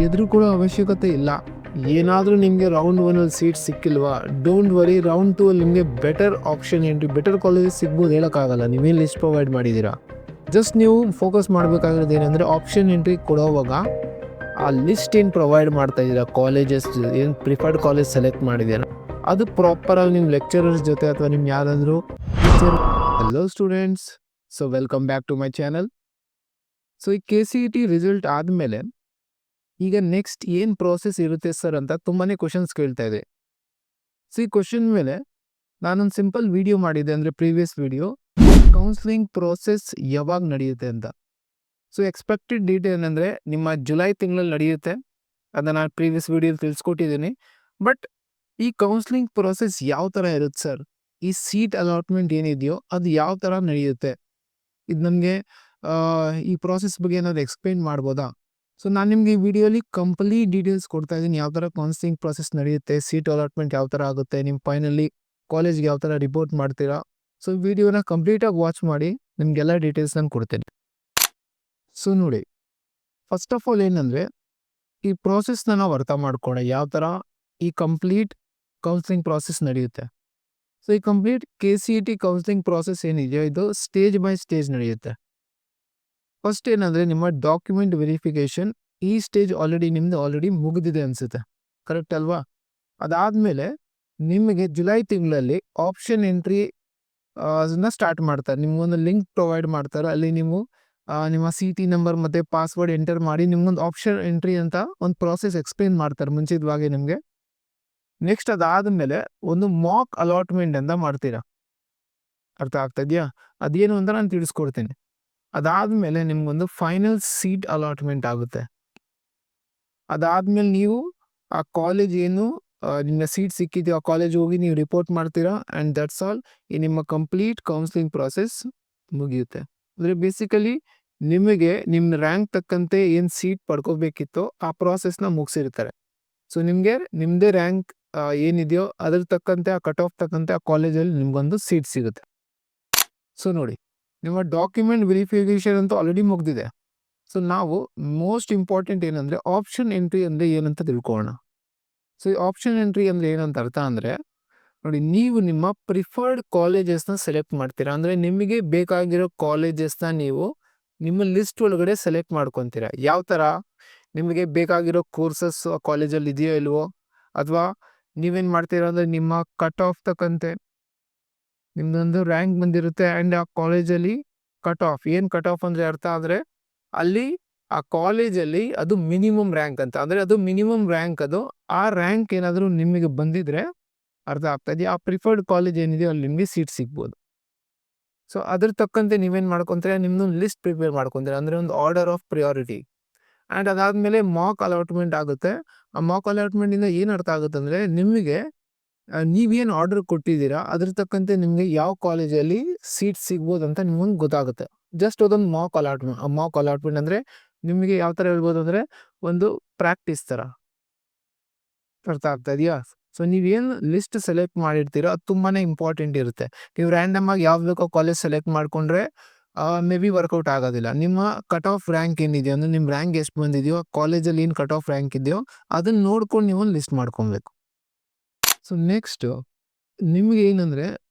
ಹೆದರ್ಕೊಳ್ಳೋ ಅವಶ್ಯಕತೆ ಇಲ್ಲ. ಏನಾದರೂ ನಿಮಗೆ ರೌಂಡ್ 1 ಸೀಟ್ ಸಿಕ್ಕಿಲ್ವಾ, ಡೋಂಟ್ ವರಿ, ರೌಂಡ್ 2 ನಿಮಗೆ better option entry, better colleges ಸಿಗ್ಬೋದು, ಹೇಳೋಕ್ಕಾಗಲ್ಲ. ನೀವೇನು ಲಿಸ್ಟ್ ಪ್ರೊವೈಡ್ ಮಾಡಿದ್ದೀರಾ. ಜಸ್ಟ್ ನೀವು ಫೋಕಸ್ ಮಾಡಬೇಕಾಗಿರೋದು ಏನಂದರೆ ಆಪ್ಷನ್ ಎಂಟ್ರಿ ಕೊಡೋವಾಗ ಆ ಲಿಸ್ಟ್ ಏನು ಪ್ರೊವೈಡ್ ಮಾಡ್ತಾ ಇದ್ದೀರಾ, ಕಾಲೇಜಸ್ ಏನು ಪ್ರಿಫರ್ಡ್ ಕಾಲೇಜ್ ಸೆಲೆಕ್ಟ್ ಮಾಡಿದ್ದೀರಾ, ಅದು ಪ್ರಾಪರಾಗಿ ನಿಮ್ಮ ಲೆಕ್ಚರರ್ಸ್ ಜೊತೆ ಅಥವಾ ನಿಮ್ಮ ಯಾರಾದರೂ teacher. Hello students, so welcome back to my channel. So ಈ KCET ರಿಸಲ್ಟ್ ಆದಮೇಲೆ ಈಗ ನೆಕ್ಸ್ಟ್ ಏನು ಪ್ರೋಸೆಸ್ ಇರುತ್ತೆ ಸರ್ ಅಂತ ತುಂಬಾ ಕ್ವಶನ್ಸ್ ಕೇಳ್ತಾ ಇದೆ. ಸೊ ಈ ಕ್ವಶನ್ ಮೇಲೆ ನಾನೊಂದು ಸಿಂಪಲ್ ವಿಡಿಯೋ ಮಾಡಿದ್ದೆ, ಅಂದರೆ ಪ್ರೀವಿಯಸ್ ವಿಡಿಯೋ, ಕೌನ್ಸಿಲಿಂಗ್ ಪ್ರೋಸೆಸ್ ಯಾವಾಗ ನಡೆಯುತ್ತೆ ಅಂತ. ಸೊ ಎಕ್ಸ್ಪೆಕ್ಟೆಡ್ ಡೇಟ್ ಏನಂದರೆ ನಿಮ್ಮ ಜುಲೈ ತಿಂಗಳಲ್ಲಿ ನಡೆಯುತ್ತೆ. ಅದನ್ನು ನಾನು ಪ್ರೀವಿಯಸ್ ವಿಡಿಯೋ ತಿಳಿಸ್ಕೊಟ್ಟಿದ್ದೀನಿ. ಬಟ್ ಈ ಕೌನ್ಸಿಲಿಂಗ್ ಪ್ರೋಸೆಸ್ ಯಾವ ಥರ ಇರುತ್ತೆ ಸರ್, ಈ ಸೀಟ್ ಅಲಾಟ್ಮೆಂಟ್ ಏನಿದೆಯೋ ಅದು ಯಾವ ಥರ ನಡೆಯುತ್ತೆ, ಇದು ನಮಗೆ ಈ ಪ್ರೋಸೆಸ್ ಬಗ್ಗೆ ಏನಾದರೂ ಎಕ್ಸ್ಪ್ಲೈನ್ ಮಾಡ್ಬೋದಾ? ಸೊ ನಾನು ನಿಮಗೆ ಈ ವಿಡಿಯೋಲಿ ಕಂಪ್ಲೀಟ್ ಡೀಟೇಲ್ಸ್ ಕೊಡ್ತಾ ಇದ್ದೀನಿ, ಯಾವ ಥರ ಕೌನ್ಸಿಲಿಂಗ್ ಪ್ರೋಸೆಸ್ ನಡೆಯುತ್ತೆ, ಸೀಟ್ ಅಲಾಟ್ಮೆಂಟ್ ಯಾವ ಥರ ಆಗುತ್ತೆ, ನಿಮ್ಮ ಫೈನಲಿ ಕಾಲೇಜ್ಗೆ ಯಾವ ಥರ ರಿಪೋರ್ಟ್ ಮಾಡ್ತೀರಾ. ಸೊ ವಿಡಿಯೋನ ಕಂಪ್ಲೀಟಾಗಿ ವಾಚ್ ಮಾಡಿ, ನಿಮಗೆಲ್ಲ ಡೀಟೇಲ್ಸ್ ನಾನು ಕೊಡ್ತೇನೆ. ಸೊ ನೋಡಿ, ಫಸ್ಟ್ ಆಫ್ ಆಲ್ ಏನಂದರೆ ಈ ಪ್ರೋಸೆಸ್ನ ನಾವು ಅರ್ಥ ಮಾಡ್ಕೊಳ್ಳೋಣ, ಯಾವ ಥರ ಈ ಕಂಪ್ಲೀಟ್ ಕೌನ್ಸಿಲಿಂಗ್ ಪ್ರೋಸೆಸ್ ನಡೆಯುತ್ತೆ. ಸೊ ಈ ಕಂಪ್ಲೀಟ್ KCET ಕೌನ್ಸಿಲಿಂಗ್ ಪ್ರೋಸೆಸ್ ಏನಿದೆಯೋ ಇದು ಸ್ಟೇಜ್ ಬೈ ಸ್ಟೇಜ್ ನಡೆಯುತ್ತೆ. ಫಸ್ಟ್ ಏನಂದರೆ ನಿಮ್ಮ ಡಾಕ್ಯುಮೆಂಟ್ ವೆರಿಫಿಕೇಷನ್, ಈ ಸ್ಟೇಜ್ ಆಲ್ರೆಡಿ ಮುಗಿದಿದೆ ಅನಿಸುತ್ತೆ, ಕರೆಕ್ಟ್ ಅಲ್ವಾ? ಅದಾದಮೇಲೆ ನಿಮಗೆ ಜುಲೈ ತಿಂಗಳಲ್ಲಿ ಆಪ್ಷನ್ ಎಂಟ್ರಿ ಅದನ್ನ ಸ್ಟಾರ್ಟ್ ಮಾಡ್ತಾರೆ. ನಿಮಗೊಂದು ಲಿಂಕ್ ಪ್ರೊವೈಡ್ ಮಾಡ್ತಾರೆ, ಅಲ್ಲಿ ನೀವು ನಿಮ್ಮ CT ನಂಬರ್ ಮತ್ತು ಪಾಸ್ವರ್ಡ್ ಎಂಟರ್ ಮಾಡಿ ನಿಮ್ಗೊಂದು ಆಪ್ಷನ್ ಎಂಟ್ರಿ ಅಂತ ಒಂದು ಪ್ರೋಸೆಸ್ ಎಕ್ಸ್ಪ್ಲೇನ್ ಮಾಡ್ತಾರೆ ಮುಂಚಿತವಾಗಿ ನಿಮಗೆ. ನೆಕ್ಸ್ಟ್ ಅದಾದಮೇಲೆ ಒಂದು ಮಾಕ್ ಅಲಾಟ್ಮೆಂಟ್ ಅಂತ ಮಾಡ್ತೀರಾ, ಅರ್ಥ ಆಗ್ತಾ ಇದೆಯಾ? ಅದೇನು ಅಂತ ನಾನು ತಿಳಿಸ್ಕೊಡ್ತೀನಿ. ಅದಾದಮೇಲೆ ನಿಮ್ಗೊಂದು ಫೈನಲ್ ಸೀಟ್ ಅಲಾಟ್ಮೆಂಟ್ ಆಗುತ್ತೆ. ಅದಾದಮೇಲೆ ನೀವು ಆ ಕಾಲೇಜ್ ಏನು ನಿಮ್ಮ ಸೀಟ್ ಸಿಕ್ಕಿದೆಯೋ ಆ ಕಾಲೇಜ್ ಹೋಗಿ ನೀವು ರಿಪೋರ್ಟ್ ಮಾಡ್ತೀರಾ, ಆ್ಯಂಡ್ ದಟ್ಸ್ ಆಲ್. ಈ ನಿಮ್ಮ ಕಂಪ್ಲೀಟ್ ಕೌನ್ಸಿಲಿಂಗ್ ಪ್ರಾಸೆಸ್ ಮುಗಿಯುತ್ತೆ. ಅಂದರೆ ಬೇಸಿಕಲಿ ನಿಮಗೆ ನಿಮ್ಮ ರ್ಯಾಂಕ್ ತಕ್ಕಂತೆ ಏನು ಸೀಟ್ ಪಡ್ಕೋಬೇಕಿತ್ತೋ ಆ ಪ್ರಾಸೆಸ್ನ ಮುಗಿಸಿರ್ತಾರೆ. ಸೊ ನಿಮಗೆ ನಿಮ್ಮದೇ ರ್ಯಾಂಕ್ ಏನಿದೆಯೋ ಅದ್ರ ತಕ್ಕಂತೆ, ಆ ಕಟ್ ಆಫ್ ತಕ್ಕಂತೆ ಆ ಕಾಲೇಜಲ್ಲಿ ನಿಮ್ಗೊಂದು ಸೀಟ್ ಸಿಗುತ್ತೆ. ಸೊ ನೋಡಿ, ನಿಮ್ಮ ಡಾಕ್ಯುಮೆಂಟ್ ವೆರಿಫಿಕೇಷನ್ ಅಂತೂ ಆಲ್ರೆಡಿ ಮುಗಿದಿದೆ. ಸೊ ನಾವು ಮೋಸ್ಟ್ ಇಂಪಾರ್ಟೆಂಟ್ ಏನಂದರೆ ಆಪ್ಷನ್ ಎಂಟ್ರಿ ಅಂದರೆ ಏನಂತ ತಿಳ್ಕೊಳ್ಳೋಣ. ಸೊ ಈ ಆಪ್ಷನ್ ಎಂಟ್ರಿ ಅಂದರೆ ಏನಂತ ಅರ್ಥ ಅಂದರೆ ನೋಡಿ, ನೀವು ನಿಮ್ಮ ಪ್ರಿಫರ್ಡ್ ಕಾಲೇಜಸ್ನ ಸೆಲೆಕ್ಟ್ ಮಾಡ್ತೀರಾ. ಅಂದರೆ ನಿಮಗೆ ಬೇಕಾಗಿರೋ ಕಾಲೇಜಸ್ನ ನೀವು ನಿಮ್ಮ ಲಿಸ್ಟ್ ಒಳಗಡೆ ಸೆಲೆಕ್ಟ್ ಮಾಡ್ಕೊತೀರಾ. ಯಾವ ಥರ, ನಿಮಗೆ ಬೇಕಾಗಿರೋ ಕೋರ್ಸಸ್ ಆ ಕಾಲೇಜಲ್ಲಿ ಇದೆಯೋ ಇಲ್ವೋ, ಅಥವಾ ನೀವೇನು ಮಾಡ್ತೀರಾ ಅಂದರೆ ನಿಮ್ಮ ಕಟ್ ಆಫ್ ತಕ್ಕಂತೆ ನಿಮ್ಮದೊಂದು ರ್ಯಾಂಕ್ ಬಂದಿರುತ್ತೆ, ಆ್ಯಂಡ್ ಆ ಕಾಲೇಜಲ್ಲಿ ಕಟ್ ಆಫ್, ಏನು ಕಟ್ ಆಫ್ ಅಂದರೆ ಅರ್ಥ ಅಂದರೆ ಅಲ್ಲಿ ಆ ಕಾಲೇಜಲ್ಲಿ ಅದು ಮಿನಿಮಮ್ ರ್ಯಾಂಕ್ ಅಂತ, ಅಂದರೆ ಅದು ಮಿನಿಮಮ್ ರ್ಯಾಂಕ್, ಅದು ಆ ರ್ಯಾಂಕ್ ಏನಾದರೂ ನಿಮಗೆ ಬಂದಿದ್ರೆ ಅರ್ಥ ಆಗ್ತಾ ಇದೆಯಾ, ಆ ಪ್ರಿಫರ್ಡ್ ಕಾಲೇಜ್ ಏನಿದೆಯೋ ಅಲ್ಲಿ ನಿಮಗೆ ಸೀಟ್ ಸಿಗ್ಬೋದು. ಸೊ ಅದ್ರ ತಕ್ಕಂತೆ ನೀವೇನು ಮಾಡ್ಕೊತೀರಾ, ನಿಮ್ಮದೊಂದು ಲಿಸ್ಟ್ ಪ್ರಿಪೇರ್ ಮಾಡ್ಕೊತೀರಾ, ಅಂದರೆ ಒಂದು ಆರ್ಡರ್ ಆಫ್ ಪ್ರಿಯಾರಿಟಿ. ಆ್ಯಂಡ್ ಅದಾದಮೇಲೆ ಮಾಕ್ ಅಲಾಟ್ಮೆಂಟ್ ಆಗುತ್ತೆ. ಆ ಮಾಕ್ ಅಲಾಟ್ಮೆಂಟಿಂದ ಏನು ಅರ್ಥ ಆಗುತ್ತೆ ಅಂದರೆ ನಿಮಗೆ ನೀವೇನು ಆರ್ಡರ್ ಕೊಟ್ಟಿದ್ದೀರಾ ಅದ್ರ ತಕ್ಕಂತೆ ನಿಮಗೆ ಯಾವ ಕಾಲೇಜಲ್ಲಿ ಸೀಟ್ ಸಿಗ್ಬೋದು ಅಂತ ನಿಮ್ಗೆ ಗೊತ್ತಾಗುತ್ತೆ. ಜಸ್ಟ್ ಅದೊಂದು ಮಾಕ್ ಅಲಾಟ್ಮೆಂಟ್. ಆ ಮಾಕ್ ಅಲಾಟ್ಮೆಂಟ್ ಅಂದರೆ ನಿಮಗೆ ಯಾವ ಥರ ಹೇಳ್ಬೋದು ಅಂದರೆ ಒಂದು ಪ್ರಾಕ್ಟೀಸ್ ಥರ, ಅರ್ಥ ಆಗ್ತಾ ಇದೆಯಾ? ಸೊ ನೀವೇನು ಲಿಸ್ಟ್ ಸೆಲೆಕ್ಟ್ ಮಾಡಿರ್ತೀರೋ ಅದು ತುಂಬಾ ಇಂಪಾರ್ಟೆಂಟ್ ಇರುತ್ತೆ. ನೀವು ರ್ಯಾಂಡಮ್ ಆಗಿ ಯಾವ ಬೇಕೋ ಕಾಲೇಜ್ ಸೆಲೆಕ್ಟ್ ಮಾಡಿಕೊಂಡ್ರೆ ಮೇ ಬಿ ವರ್ಕೌಟ್ ಆಗೋದಿಲ್ಲ. ನಿಮ್ಮ ಕಟ್ ಆಫ್ ರ್ಯಾಂಕ್ ಏನಿದೆಯೋ, ಅಂದರೆ ನಿಮ್ಮ ರ್ಯಾಂಕ್ ಎಷ್ಟು ಬಂದಿದೆಯೋ, ಕಾಲೇಜಲ್ಲಿ ಏನು ಕಟ್ ಆಫ್ ರ್ಯಾಂಕ್ ಇದೆಯೋ ಅದನ್ನು ನೋಡ್ಕೊಂಡು ನೀವು ಒಂದು ಲಿಸ್ಟ್ ಮಾಡ್ಕೊಬೇಕು. ಸೊ ನೆಕ್ಸ್ಟು ನಿಮಗೆ ಏನಂದರೆ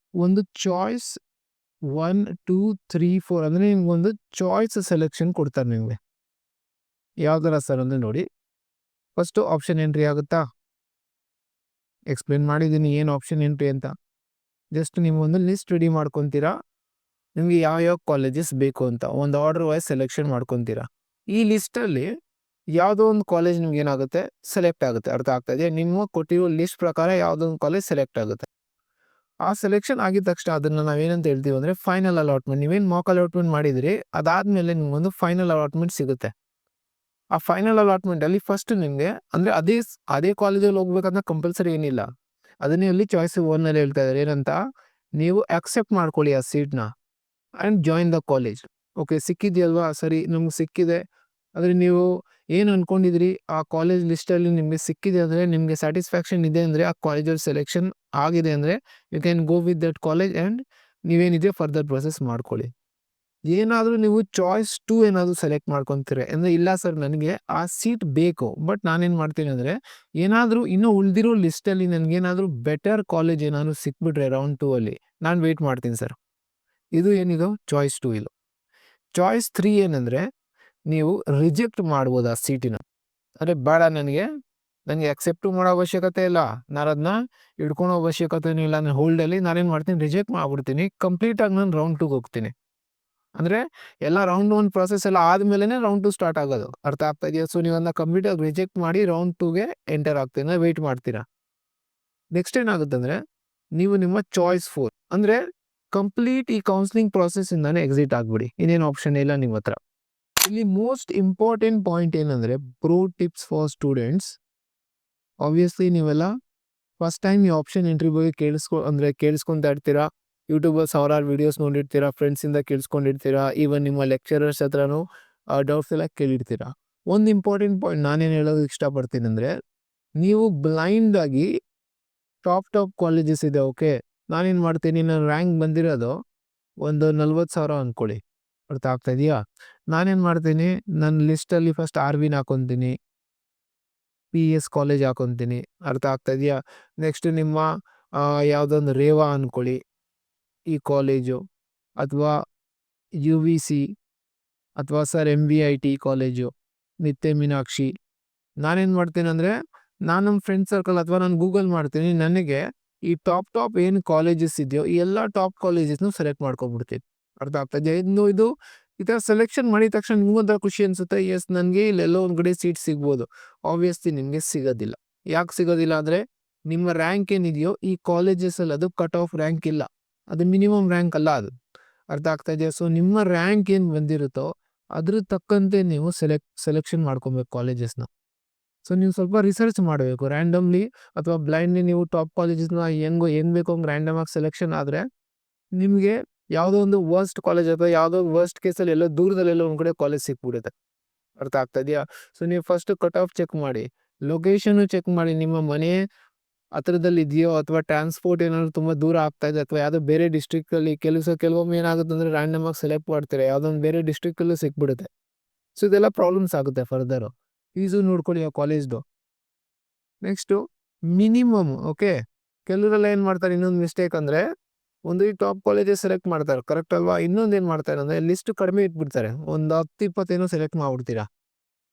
ಒಂದು ಚಾಯ್ಸ್ 1, 2, 3, 4 ಅಂದರೆ ನಿಮ್ಗೊಂದು ಚಾಯ್ಸ್ ಸೆಲೆಕ್ಷನ್ ಕೊಡ್ತಾರೆ ನಿಮಗೆ. ಯಾವ ಥರ ಸರ್ ಅಂದರೆ ನೋಡಿ, ಫಸ್ಟು ಆಪ್ಷನ್ ಎಂಟ್ರಿ ಆಗುತ್ತಾ, ಎಕ್ಸ್ಪ್ಲೇನ್ ಮಾಡಿದ್ದೀನಿ ಏನು ಆಪ್ಷನ್ ಎಂಟ್ರಿ ಅಂತ. ಜಸ್ಟ್ ನೀವು ಒಂದು ಲಿಸ್ಟ್ ರೆಡಿ ಮಾಡ್ಕೊತೀರಾ, ನಿಮಗೆ ಯಾವ ಕಾಲೇಜಸ್ ಬೇಕು ಅಂತ ಒಂದು ಆರ್ಡರ್ ವೈಸ್ ಸೆಲೆಕ್ಷನ್ ಮಾಡ್ಕೊತೀರಾ. ಈ ಲಿಸ್ಟಲ್ಲಿ ಯಾವುದೋ ಒಂದು ಕಾಲೇಜ್ ನಿಮ್ಗೆ ಏನಾಗುತ್ತೆ, ಸೆಲೆಕ್ಟ್ ಆಗುತ್ತೆ, ಅರ್ಥ ಆಗ್ತಾ ಇದೆ? ನಿಮ್ಮ ಕೊಟ್ಟಿರೋ ಲಿಸ್ಟ್ ಪ್ರಕಾರ ಯಾವುದೋ ಒಂದು ಕಾಲೇಜ್ ಸೆಲೆಕ್ಟ್ ಆಗುತ್ತೆ. ಆ ಸೆಲೆಕ್ಷನ್ ಆಗಿದ ತಕ್ಷಣ ಅದನ್ನು ನಾವೇನಂತ ಹೇಳ್ತೀವಿ ಅಂದರೆ ಫೈನಲ್ ಅಲಾಟ್ಮೆಂಟ್. ನೀವೇನು ಮಾಕ್ ಅಲಾಟ್ಮೆಂಟ್ ಮಾಡಿದಿರಿ ಅದಾದಮೇಲೆ ನಿಮ್ಗೊಂದು ಫೈನಲ್ ಅಲಾಟ್ಮೆಂಟ್ ಸಿಗುತ್ತೆ. ಆ ಫೈನಲ್ ಅಲಾಟ್ಮೆಂಟಲ್ಲಿ ಫಸ್ಟ್ ನಿಮಗೆ ಅಂದರೆ ಅದೇ ಕಾಲೇಜಲ್ಲಿ ಹೋಗ್ಬೇಕಂತ ಕಂಪಲ್ಸರಿ ಏನಿಲ್ಲ, ಅದನ್ನೇ ಅಲ್ಲಿ ಚಾಯ್ಸ್ 1 ಹೇಳ್ತಾ ಇದ್ದಾರೆ ಏನಂತ, ನೀವು ಅಕ್ಸೆಪ್ಟ್ ಮಾಡ್ಕೊಳ್ಳಿ ಆ ಸೀಟ್ನ and join the college. Okay, ಸಿಕ್ಕಿದೆಯಲ್ವಾ, ಸರಿ ನಮ್ಗೆ ಸಿಕ್ಕಿದೆ ಅಂದರೆ ನೀವು ಏನು ಅಂದ್ಕೊಂಡಿದ್ರಿ ಆ ಕಾಲೇಜ್ ಲಿಸ್ಟಲ್ಲಿ ನಿಮಗೆ ಸಿಕ್ಕಿದೆ ಅಂದರೆ, ನಿಮಗೆ ಸ್ಯಾಟಿಸ್ಫ್ಯಾಕ್ಷನ್ ಇದೆ ಅಂದರೆ, ಆ ಕಾಲೇಜಲ್ಲಿ ಸೆಲೆಕ್ಷನ್ ಆಗಿದೆ ಅಂದರೆ you can go with that college and ನೀವೇನಿದೆ ಫರ್ದರ್ ಪ್ರೊಸೆಸ್ ಮಾಡ್ಕೊಳ್ಳಿ. ಏನಾದರೂ ನೀವು ಚಾಯ್ಸ್ 2 ಏನಾದರೂ ಸೆಲೆಕ್ಟ್ ಮಾಡ್ಕೊತೀರ ಅಂದರೆ ಇಲ್ಲ ಸರ್ ನನಗೆ ಆ ಸೀಟ್ ಬೇಕು, ಬಟ್ ನಾನೇನು ಮಾಡ್ತೀನಿ ಅಂದರೆ ಏನಾದರೂ ಇನ್ನೂ ಉಳಿದಿರೋ ಲಿಸ್ಟಲ್ಲಿ ನನಗೇನಾದರೂ ಬೆಟರ್ ಕಾಲೇಜ್ ಏನಾದರೂ ಸಿಕ್ಬಿಟ್ರೆ ರೌಂಡ್ 2 ಅಲ್ಲಿ ನಾನು ವೆಯ್ಟ್ ಮಾಡ್ತೀನಿ ಸರ್. ಇದು ಏನಿದು ಚಾಯ್ಸ್ 2 ಇದು. ಚಾಯ್ಸ್ 3 ಏನಂದರೆ ನೀವು ರಿಜೆಕ್ಟ್ ಮಾಡ್ಬೋದು ಆ ಸೀಟಿನ. ಅಂದರೆ ಬೇಡ ನನಗೆ ಅಕ್ಸೆಪ್ಟು ಮಾಡೋ ಅವಶ್ಯಕತೆ ಇಲ್ಲ, ನಾನು ಅದನ್ನ ಹಿಡ್ಕೊಳೋ ಅವಶ್ಯಕತೆನೂ ಇಲ್ಲ, ನಾನು ಹೋಲ್ಡಲ್ಲಿ ನಾನೇನು ಮಾಡ್ತೀನಿ ರಿಜೆಕ್ಟ್ ಮಾಡ್ಬಿಡ್ತೀನಿ, ಕಂಪ್ಲೀಟಾಗಿ ನಾನು ರೌಂಡ್ 2ಗೆ ಹೋಗ್ತೀನಿ. ಅಂದರೆ ಎಲ್ಲ ರೌಂಡ್ 1 ಪ್ರಾಸೆಸ್ ಎಲ್ಲ ಆದಮೇಲೆ ರೌಂಡ್ 2 ಸ್ಟಾರ್ಟ್ ಆಗೋದು. ಅರ್ಥ ಆಗ್ತಾ ಇದೆಯಾ? ಸೊ ನೀವು ಅದನ್ನ ಕಂಪ್ಲೀಟಾಗಿ ರಿಜೆಕ್ಟ್ ಮಾಡಿ ರೌಂಡ್ 2ಗೆ ಎಂಟರ್ ಆಗ್ತೀನಿ, ವೆಯ್ಟ್ ಮಾಡ್ತೀರಾ. ನೆಕ್ಸ್ಟ್ ಏನಾಗುತ್ತೆ ಅಂದರೆ ನೀವು ನಿಮ್ಮ ಚಾಯ್ಸ್ 4 ಅಂದರೆ ಕಂಪ್ಲೀಟ್ ಈ ಕೌನ್ಸಿಲಿಂಗ್ ಪ್ರಾಸೆಸ್ಸಿಂದಾನೇ ಎಕ್ಸಿಟ್ ಆಗಿಬಿಡಿ, ಇನ್ನೇನು ಆಪ್ಷನ್ ಇಲ್ಲ ನಿಮ್ಮ ಹತ್ರ. ಇಲ್ಲಿ ಮೋಸ್ಟ್ ಇಂಪಾರ್ಟೆಂಟ್ ಪಾಯಿಂಟ್ ಏನಂದರೆ pro tips for students. Obviously ನೀವೆಲ್ಲ ಫಸ್ಟ್ ಟೈಮ್ ಈ ಆಪ್ಷನ್ ಎಂಟ್ರಿ ಬಗ್ಗೆ ಕೇಳಿಸ್ಕೊತಾ ಇರ್ತೀರಾ, ಯೂಟ್ಯೂಬಲ್ಲಿ ಸಾವಿರಾರು ವೀಡಿಯೋಸ್ ನೋಡಿರ್ತೀರಾ, ಫ್ರೆಂಡ್ಸಿಂದ ಕೇಳಿಸ್ಕೊಂಡಿರ್ತೀರಾ, ಈವನ್ ನಿಮ್ಮ ಲೆಕ್ಚರರ್ಸ್ ಹತ್ರನೂ ಡೌಟ್ಸ್ ಎಲ್ಲ ಕೇಳಿರ್ತೀರಾ. ಒಂದು ಇಂಪಾರ್ಟೆಂಟ್ ಪಾಯಿಂಟ್ ನಾನೇನು ಹೇಳೋದಕ್ಕೆ ಇಷ್ಟಪಡ್ತೀನಿ ಅಂದರೆ ನೀವು ಬ್ಲೈಂಡಾಗಿ ಟಾಪ್ ಕಾಲೇಜಸ್ ಇದೆ, ಓಕೆ ನಾನೇನು ಮಾಡ್ತೀನಿ, ನನ್ನ ರ್ಯಾಂಕ್ ಬಂದಿರೋದು ಒಂದು 40,000 ಅಂದ್ಕೊಳ್ಳಿ, ಅರ್ಥ ಆಗ್ತಾ ಇದೆಯಾ? ನಾನೇನು ಮಾಡ್ತೀನಿ, ನನ್ನ ಲಿಸ್ಟಲ್ಲಿ ಫಸ್ಟ್ RVನ ಹಾಕೊತೀನಿ, PS ಕಾಲೇಜ್ ಹಾಕೊತೀನಿ, ಅರ್ಥ ಆಗ್ತಾ ಇದೆಯಾ? ನೆಕ್ಸ್ಟ್ ನಿಮ್ಮ ಯಾವುದೊಂದು ರೇವಾ ಅಂದ್ಕೊಳ್ಳಿ ಈ ಕಾಲೇಜು, ಅಥವಾ UVC, ಅಥವಾ ಸರ್ MVIT ಕಾಲೇಜು, ನಿತ್ಯ ಮೀನಾಕ್ಷಿ. ನಾನೇನು ಮಾಡ್ತೀನಿ ಅಂದರೆ ನಾನು ನಮ್ಮ ಫ್ರೆಂಡ್ ಸರ್ಕಲ್ ಅಥವಾ ನಾನು ಗೂಗಲ್ ಮಾಡ್ತೀನಿ, ನನಗೆ ಈ ಟಾಪ್ ಏನು ಕಾಲೇಜಸ್ ಇದೆಯೋ ಈ ಎಲ್ಲ ಟಾಪ್ ಕಾಲೇಜಸ್ನು ಸೆಲೆಕ್ಟ್ ಮಾಡ್ಕೊಬಿಡ್ತೀನಿ. ಅರ್ಥ ಆಗ್ತಾ ಇದೆಯಾ? ಇದು ಈ ಥರ ಸೆಲೆಕ್ಷನ್ ಮಾಡಿದ ತಕ್ಷಣ ನಿಮಗೊಂಥರ ಖುಷಿ ಅನಿಸುತ್ತೆ, ಎಸ್ ನನಗೆ ಇಲ್ಲೆಲ್ಲೋ ಒಂದು ಕಡೆ ಸೀಟ್ ಸಿಗ್ಬೋದು. ಆಬ್ವಿಯಸ್ಲಿ ನಿಮಗೆ ಸಿಗೋದಿಲ್ಲ. ಯಾಕೆ ಸಿಗೋದಿಲ್ಲ ಅಂದರೆ ನಿಮ್ಮ ರ್ಯಾಂಕ್ ಏನಿದೆಯೋ ಈ ಕಾಲೇಜಸಲ್ಲಿ ಅದು ಕಟ್ ಆಫ್ ರ್ಯಾಂಕ್ ಇಲ್ಲ, ಅದು ಮಿನಿಮಮ್ ರ್ಯಾಂಕ್ ಅಲ್ಲ ಅದು. ಅರ್ಥ ಆಗ್ತಾ ಇದೆಯಾ? ಸೊ ನಿಮ್ಮ ರ್ಯಾಂಕ್ ಏನು ಬಂದಿರುತ್ತೋ ಅದ್ರ ತಕ್ಕಂತೆ ನೀವು ಸೆಲೆಕ್ಷನ್ ಮಾಡ್ಕೊಬೇಕು ಕಾಲೇಜಸ್ನ. ಸೊ ನೀವು ಸ್ವಲ್ಪ ರಿಸರ್ಚ್ ಮಾಡಬೇಕು, ರ್ಯಾಂಡಮ್ಲಿ ಅಥವಾ ಬ್ಲೈಂಡ್ಲಿ ನೀವು ಟಾಪ್ ಕಾಲೇಜಸ್ನ ಹೆಂಗೆ ಬೇಕು ಹಂಗೆ ರ್ಯಾಂಡಮಾಗಿ ಸೆಲೆಕ್ಷನ್ ಆದರೆ ನಿಮಗೆ ಯಾವುದೋ ಒಂದು ವರ್ಸ್ಟ್ ಕಾಲೇಜ್ ಅಥವಾ ಯಾವುದೋ ವರ್ಸ್ಟ್ ಕೇಸಲ್ಲಿ ಎಲ್ಲೋ ದೂರದಲ್ಲೆಲ್ಲೋ ಒಂದು ಕಡೆ ಕಾಲೇಜ್ ಸಿಕ್ಬಿಡುತ್ತೆ. ಅರ್ಥ ಆಗ್ತಾ ಇದೆಯಾ? ಸೊ ನೀವು ಫಸ್ಟ್ ಕಟ್ ಆಫ್ ಚೆಕ್ ಮಾಡಿ, ಲೊಕೇಶನ್ನು ಚೆಕ್ ಮಾಡಿ, ನಿಮ್ಮ ಮನೆ ಹತ್ರದಲ್ಲಿ ಇದೆಯೋ ಅಥವಾ ಟ್ರಾನ್ಸ್ಪೋರ್ಟ್ ಏನಾದರೂ ತುಂಬ ದೂರ ಆಗ್ತಾ ಇದೆ ಅಥವಾ ಯಾವುದೋ ಬೇರೆ ಡಿಸ್ಟ್ರಿಕ್ಟಲ್ಲಿ ಕೆಲವೊಮ್ಮೆ ಏನಾಗುತ್ತೆ ಅಂದರೆ ರ್ಯಾಂಡಮಾಗಿ ಸೆಲೆಕ್ಟ್ ಮಾಡ್ತೀರಾ, ಯಾವುದೊಂದು ಬೇರೆ ಡಿಸ್ಟ್ರಿಕ್ಟಲ್ಲೂ ಸಿಕ್ಬಿಡುತ್ತೆ. ಸೊ ಇದೆಲ್ಲ ಪ್ರಾಬ್ಲಮ್ಸ್ ಆಗುತ್ತೆ ಫರ್ದರು. ಫೀಸು ನೋಡ್ಕೊಳ್ಳಿ ಆ ಕಾಲೇಜ್ದು. ನೆಕ್ಸ್ಟು ಮಿನಿಮಮ್, ಓಕೆ ಕೆಲವರೆಲ್ಲ ಏನು ಮಾಡ್ತಾರೆ, ಇನ್ನೊಂದು ಮಿಸ್ಟೇಕ್ ಅಂದರೆ ಒಂದು ಈ ಟಾಪ್ ಕಾಲೇಜಸ್ ಸೆಲೆಕ್ಟ್ ಮಾಡ್ತಾರೆ, ಕರೆಕ್ಟ್ ಅಲ್ವಾ? ಇನ್ನೊಂದು ಏನು ಮಾಡ್ತಾರೆ ಅಂದರೆ ಲಿಸ್ಟ್ ಕಡಿಮೆ ಇಟ್ಬಿಡ್ತಾರೆ, ಒಂದು 10-20 ಸೆಲೆಕ್ಟ್ ಮಾಡ್ಬಿಡ್ತೀರಾ.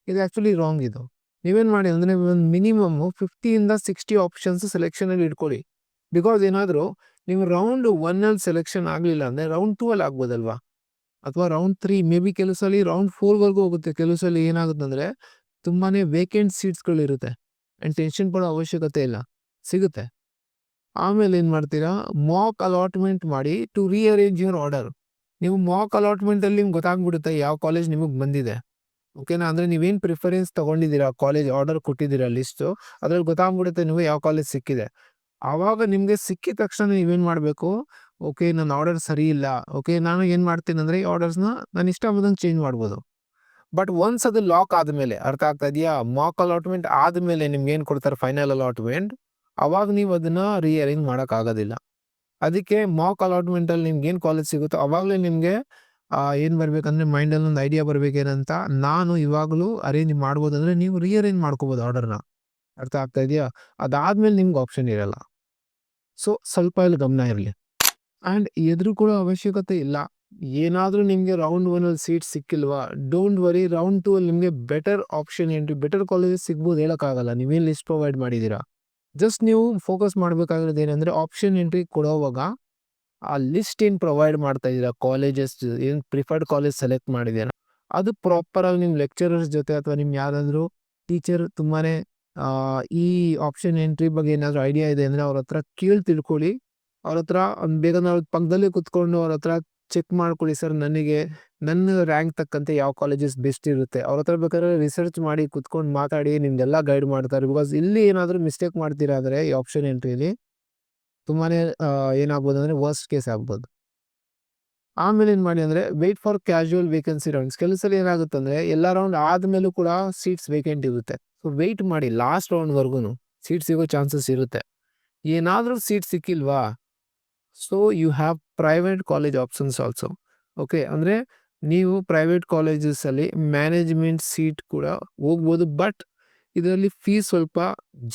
ಇದು ಆ್ಯಕ್ಚುಲಿ ರಾಂಗ್. ಇದು ನೀವೇನು ಮಾಡಿ ಅಂದರೆ ಒಂದು ಮಿನಿಮಮ್ಮು 50ಇಂದ 60 ಆಪ್ಷನ್ಸ್ ಸೆಲೆಕ್ಷನಲ್ಲಿ ಇಟ್ಕೊಳ್ಳಿ. ಬಿಕಾಸ್ ಏನಾದರೂ ನೀವು ರೌಂಡ್ 1ಅಲ್ಲಿ ಸೆಲೆಕ್ಷನ್ ಆಗಲಿಲ್ಲ ಅಂದರೆ ರೌಂಡ್ 2ಅಲ್ಲಿ ಆಗ್ಬೋದಲ್ವಾ, ಅಥವಾ ರೌಂಡ್ 3, ಮೇ ಬಿ ಕೆಲವು ಸಲ ರೌಂಡ್ 4ವರೆಗೂ ಹೋಗುತ್ತೆ. ಕೆಲವು ಸಲ ಏನಾಗುತ್ತೆ ಅಂದರೆ ತುಂಬಾ ವೇಕೆಂಟ್ ಸೀಟ್ಸ್ಗಳಿರುತ್ತೆ ಆ್ಯಂಡ್ ಟೆನ್ಷನ್ ಪಡೋ ಅವಶ್ಯಕತೆ ಇಲ್ಲ, ಸಿಗುತ್ತೆ. ಆಮೇಲೆ ಏನು ಮಾಡ್ತೀರಾ, ಮಾಕ್ ಅಲಾಟ್ಮೆಂಟ್ ಮಾಡಿ ಟು ರೀಅರೇಂಜ್ ಯುವರ್ ಆರ್ಡರ್. ನೀವು ಮಾಕ್ ಅಲಾಟ್ಮೆಂಟಲ್ಲಿ ನಿಮ್ಗೆ ಗೊತ್ತಾಗ್ಬಿಡುತ್ತೆ ಯಾವ ಕಾಲೇಜ್ ನಿಮಗೆ ಬಂದಿದೆ, ಓಕೆನಾ? ಅಂದರೆ ನೀವೇನು ಪ್ರಿಫರೆನ್ಸ್ ತೊಗೊಂಡಿದ್ದೀರಾ, ಕಾಲೇಜ್ ಆರ್ಡರ್ ಕೊಟ್ಟಿದ್ದೀರಾ ಲಿಸ್ಟು, ಅದ್ರಲ್ಲಿ ಗೊತ್ತಾಗ್ಬಿಡುತ್ತೆ ನೀವು ಯಾವ ಕಾಲೇಜ್ ಸಿಕ್ಕಿದೆ. ಆವಾಗ ನಿಮಗೆ ಸಿಕ್ಕಿದ ತಕ್ಷಣ ನೀವೇನು ಮಾಡಬೇಕು, ಓಕೆ ನನ್ನ ಆರ್ಡರ್ ಸರಿ ಇಲ್ಲ, ಓಕೆ ನಾನು ಏನು ಮಾಡ್ತೀನಿ ಅಂದರೆ ಈ ಆರ್ಡರ್ಸ್ನ ನಾನು ಇಷ್ಟ ಬಂದಂಗೆ ಚೇಂಜ್ ಮಾಡ್ಬೋದು. ಬಟ್ ಒನ್ಸ್ ಅದು ಲಾಕ್ ಆದಮೇಲೆ, ಅರ್ಥ ಆಗ್ತಾ ಇದೆಯಾ, ಮಾಕ್ ಅಲಾಟ್ಮೆಂಟ್ ಆದಮೇಲೆ ನಿಮ್ಗೆ ಏನು ಕೊಡ್ತಾರೆ ಫೈನಲ್ ಅಲಾಟ್ಮೆಂಟ್, ಅವಾಗ ನೀವು ಅದನ್ನು ರೀಅರೇಂಜ್ ಮಾಡೋಕ್ಕಾಗೋದಿಲ್ಲ. ಅದಕ್ಕೆ ಮಾಕ್ ಅಲಾಟ್ಮೆಂಟಲ್ಲಿ ನಿಮ್ಗೆ ಏನು ಕಾಲೇಜ್ ಸಿಗುತ್ತೋ ಅವಾಗಲೇ ನಿಮಗೆ ಏನು ಬರಬೇಕಂದ್ರೆ ಮೈಂಡಲ್ಲಿ ಒಂದು ಐಡಿಯಾ ಬರಬೇಕೇನಂತ, ನಾನು ಇವಾಗಲೂ ಅರೇಂಜ್ ಮಾಡ್ಬೋದು ಅಂದರೆ ನೀವು ರೀಅರೇಂಜ್ ಮಾಡ್ಕೋಬೋದು ಆರ್ಡರ್ನ. ಅರ್ಥ ಆಗ್ತಾ ಇದೆಯಾ? ಅದಾದಮೇಲೆ ನಿಮ್ಗೆ ಆಪ್ಷನ್ ಇರಲ್ಲ. ಸೊ ಸ್ವಲ್ಪ ಇಲ್ಲಿ ಗಮನ ಇರಲಿ. ಆ್ಯಂಡ್ ಎದುರುಕೊಳ್ಳೋ ಅವಶ್ಯಕತೆ ಇಲ್ಲ. ಏನಾದರೂ ನಿಮಗೆ ರೌಂಡ್ 1ಅಲ್ಲಿ ಸೀಟ್ ಸಿಕ್ಕಿಲ್ವಾ, ಡೋಂಟ್ ವರಿ, ರೌಂಡ್ 2ಅಲ್ಲಿ ನಿಮಗೆ better option entry, better colleges ಸಿಗ್ಬೋದು, ಹೇಳೋಕ್ಕಾಗಲ್ಲ. ನೀವೇನು ಲಿಸ್ಟ್ ಪ್ರೊವೈಡ್ ಮಾಡಿದ್ದೀರಾ, ಜಸ್ಟ್ ನೀವು ಫೋಕಸ್ ಮಾಡಬೇಕಾಗಿರೋದು ಏನಂದರೆ ಆಪ್ಷನ್ ಎಂಟ್ರಿ ಕೊಡೋವಾಗ ಆ ಲಿಸ್ಟ್ ಏನು ಪ್ರೊವೈಡ್ ಮಾಡ್ತಾ ಇದ್ದೀರಾ, ಕಾಲೇಜಸ್ ಏನು ಪ್ರಿಫರ್ಡ್ ಕಾಲೇಜ್ ಸೆಲೆಕ್ಟ್ ಮಾಡಿದ್ದೀರಾ, ಅದು ಪ್ರಾಪರಾಗಿ ನಿಮ್ಮ ಲೆಕ್ಚರರ್ಸ್ ಜೊತೆ ಅಥವಾ ನಿಮ್ಮ ಯಾರಾದರೂ ಟೀಚರ್ ತುಂಬಾ ಈ ಆಪ್ಷನ್ ಎಂಟ್ರಿ ಬಗ್ಗೆ ಏನಾದರೂ ಐಡಿಯಾ ಇದೆ ಅಂದರೆ ಅವ್ರ ಹತ್ರ ಕೇಳಿ ತಿಳ್ಕೊಳ್ಳಿ. ಅವ್ರ ಹತ್ರ ಬೇಗ ನಾವು ಪಕ್ಕದಲ್ಲೇ ಕುತ್ಕೊಂಡು ಅವ್ರ ಹತ್ರ ಚೆಕ್ ಮಾಡ್ಕೊಳ್ಳಿ, ಸರ್ ನನಗೆ ನನ್ನ ರ್ಯಾಂಕ್ ತಕ್ಕಂತೆ ಯಾವ ಕಾಲೇಜಸ್ ಬೆಸ್ಟ್ ಇರುತ್ತೆ. ಅವ್ರ ಹತ್ರ ಬೇಕಾದ್ರೆ ರಿಸರ್ಚ್ ಮಾಡಿ ಕುತ್ಕೊಂಡು ಮಾತಾಡಿ ನಿಮ್ದೆಲ್ಲ ಗೈಡ್ ಮಾಡ್ತಾರೆ. ಬಿಕಾಸ್ ಇಲ್ಲಿ ಏನಾದರೂ ಮಿಸ್ಟೇಕ್ ಮಾಡ್ತೀರಾ ಅಂದರೆ ಈ ಆಪ್ಷನ್ ಎಂಟ್ರಿಲಿ ತುಂಬಾ ಏನಾಗ್ಬೋದು ಅಂದರೆ ವರ್ಸ್ಟ್ ಕೇಸ್ ಆಗ್ಬೋದು. ಆಮೇಲೆ ಏನು ಮಾಡಿ ಅಂದರೆ wait for casual vacancy rounds. ಕೆಲವು ಸಲ ಏನಾಗುತ್ತೆ ಅಂದರೆ ಎಲ್ಲ ರೌಂಡ್ ಆದಮೇಲೂ ಕೂಡ ಸೀಟ್ಸ್ ವೇಕೆಂಟ್ ಇರುತ್ತೆ. ಸೊ ವೆಯ್ಟ್ ಮಾಡಿ ಲಾಸ್ಟ್ ರೌಂಡ್ವರೆಗೂ, ಸೀಟ್ ಸಿಗೋ ಚಾನ್ಸಸ್ ಇರುತ್ತೆ. ಏನಾದರೂ ಸೀಟ್ ಸಿಕ್ಕಿಲ್ವಾ, so you have private college options also. Okay. ಅಂದರೆ ನೀವು ಪ್ರೈವೇಟ್ ಕಾಲೇಜಸಲ್ಲಿ ಮ್ಯಾನೇಜ್ಮೆಂಟ್ ಸೀಟ್ ಕೂಡ ಹೋಗ್ಬೋದು. ಬಟ್ ಇದರಲ್ಲಿ ಫೀಸ್ ಸ್ವಲ್ಪ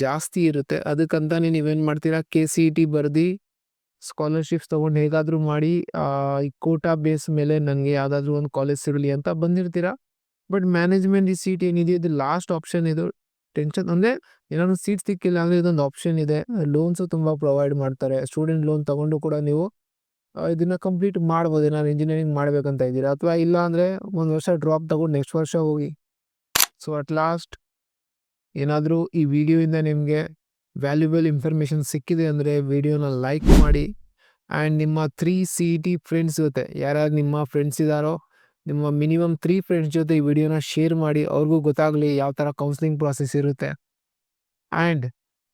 ಜಾಸ್ತಿ ಇರುತ್ತೆ. ಅದಕ್ಕಂತಾನೆ ನೀವೇನು ಮಾಡ್ತೀರಾ, KCET ಬರ್ದು ಸ್ಕಾಲರ್ಶಿಪ್ಸ್ ತೊಗೊಂಡು ಹೇಗಾದರೂ ಮಾಡಿ ಈ ಕೋಟಾ ಬೇಸ್ ಮೇಲೆ ನನಗೆ ಯಾವುದಾದ್ರೂ ಒಂದು ಕಾಲೇಜ್ ಸಿಗಲಿ ಅಂತ ಬಂದಿರ್ತೀರಾ. ಬಟ್ ಮ್ಯಾನೇಜ್ಮೆಂಟ್ ಈ ಸೀಟ್ ಏನಿದೆ ಇದು ಲಾಸ್ಟ್ ಆಪ್ಷನ್. ಇದು ಟೆನ್ಷನ್ ಅಂದರೆ ಏನಾದ್ರು ಸೀಟ್ ಸಿಕ್ಕಿಲ್ಲ ಅಂದರೆ ಇದೊಂದು ಆಪ್ಷನ್ ಇದೆ. ಲೋನ್ಸು ತುಂಬ ಪ್ರೊವೈಡ್ ಮಾಡ್ತಾರೆ. ಸ್ಟೂಡೆಂಟ್ ಲೋನ್ ತೊಗೊಂಡು ಕೂಡ ನೀವು ಇದನ್ನು ಕಂಪ್ಲೀಟ್ ಮಾಡ್ಬೋದು. ಏನಾದ್ರು ಇಂಜಿನಿಯರಿಂಗ್ ಮಾಡಬೇಕಂತ ಇದ್ದೀರಾ, ಅಥವಾ ಇಲ್ಲ ಅಂದರೆ ಒಂದು ವರ್ಷ ಡ್ರಾಪ್ ತಗೊಂಡು ನೆಕ್ಸ್ಟ್ ವರ್ಷ ಹೋಗಿ. ಸೊ ಅಟ್ ಲಾಸ್ಟ್ ಏನಾದರೂ ಈ ವಿಡಿಯೋಯಿಂದ ನಿಮಗೆ ವ್ಯಾಲ್ಯೂಬಲ್ ಇನ್ಫಾರ್ಮೇಷನ್ ಸಿಕ್ಕಿದೆ ಅಂದರೆ ವಿಡಿಯೋನ ಲೈಕ್ ಮಾಡಿ. ಆ್ಯಂಡ್ ನಿಮ್ಮ 3 CET ಫ್ರೆಂಡ್ಸ್ ಜೊತೆ ಯಾರ್ಯಾರು ನಿಮ್ಮ ಫ್ರೆಂಡ್ಸ್ ಇದ್ದಾರೋ ನಿಮ್ಮ ಮಿನಿಮಮ್ 3 ಫ್ರೆಂಡ್ಸ್ ಜೊತೆ ಈ ವಿಡಿಯೋನ ಶೇರ್ ಮಾಡಿ. ಅವ್ರಿಗೂ ಗೊತ್ತಾಗಲಿ ಯಾವ ಥರ ಕೌನ್ಸಿಲಿಂಗ್ ಪ್ರಾಸೆಸ್ ಇರುತ್ತೆ. ಆ್ಯಂಡ್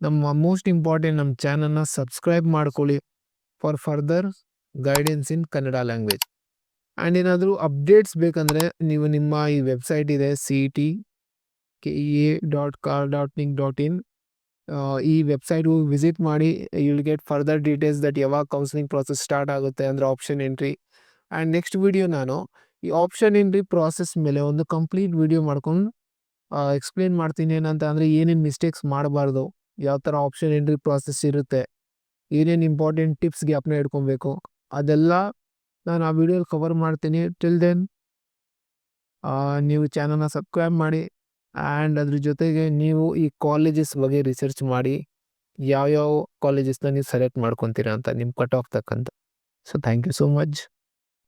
ನಮ್ಮ ಮೋಸ್ಟ್ ಇಂಪಾರ್ಟೆಂಟ್, ನಮ್ಮ ಚಾನಲ್ನ ಸಬ್ಸ್ಕ್ರೈಬ್ ಮಾಡ್ಕೊಳ್ಳಿ for further guidance in Kannada language. And ಏನಾದರೂ ಅಪ್ಡೇಟ್ಸ್ ಬೇಕಂದರೆ ನೀವು ನಿಮ್ಮ ಈ ವೆಬ್ಸೈಟ್ ಇದೆ CET.kea.car.nic.in, ಈ ವೆಬ್ಸೈಟ್ಗೆ ವಿಸಿಟ್ ಮಾಡಿ. You will get further details that ಯಾವಾಗ ಕೌನ್ಸಿಲಿಂಗ್ ಪ್ರಾಸೆಸ್ ಸ್ಟಾರ್ಟ್ ಆಗುತ್ತೆ ಅಂದರೆ option entry. And next video ನಾನು ಈ ಆಪ್ಷನ್ ಎಂಟ್ರಿ ಪ್ರಾಸೆಸ್ ಮೇಲೆ ಒಂದು ಕಂಪ್ಲೀಟ್ ವಿಡಿಯೋ ಮಾಡ್ಕೊಂಡು ಎಕ್ಸ್ಪ್ಲೇನ್ ಮಾಡ್ತೀನಿ. ಏನಂತ ಅಂದರೆ ಏನೇನು ಮಿಸ್ಟೇಕ್ಸ್ ಮಾಡಬಾರ್ದು, ಯಾವ ಥರ ಆಪ್ಷನ್ ಎಂಟ್ರಿ ಪ್ರಾಸೆಸ್ ಇರುತ್ತೆ, ಏನೇನು ಇಂಪಾರ್ಟೆಂಟ್ ಟಿಪ್ಸ್ ಗ್ಯಾಪ್ನ ಇಟ್ಕೊಬೇಕು, ಅದೆಲ್ಲ ನಾನು ಆ ವಿಡಿಯೋಲಿ ಕವರ್ ಮಾಡ್ತೀನಿ. ಟಿಲ್ ದೆನ್ ನೀವು ಚಾನಲ್ನ ಸಬ್ಸ್ಕ್ರೈಬ್ ಮಾಡಿ. ಆ್ಯಂಡ್ ಅದ್ರ ಜೊತೆಗೆ ನೀವು ಈ ಕಾಲೇಜಸ್ ಬಗ್ಗೆ ರಿಸರ್ಚ್ ಮಾಡಿ, ಯಾವ್ಯಾವ ಕಾಲೇಜಸ್ನ ನೀವು ಸೆಲೆಕ್ಟ್ ಮಾಡ್ಕೊತೀರಾ ಅಂತ ನಿಮ್ಮ ಕಟ್ ಆಫ್ ತಕ್ಕಂತ. So thank you so much.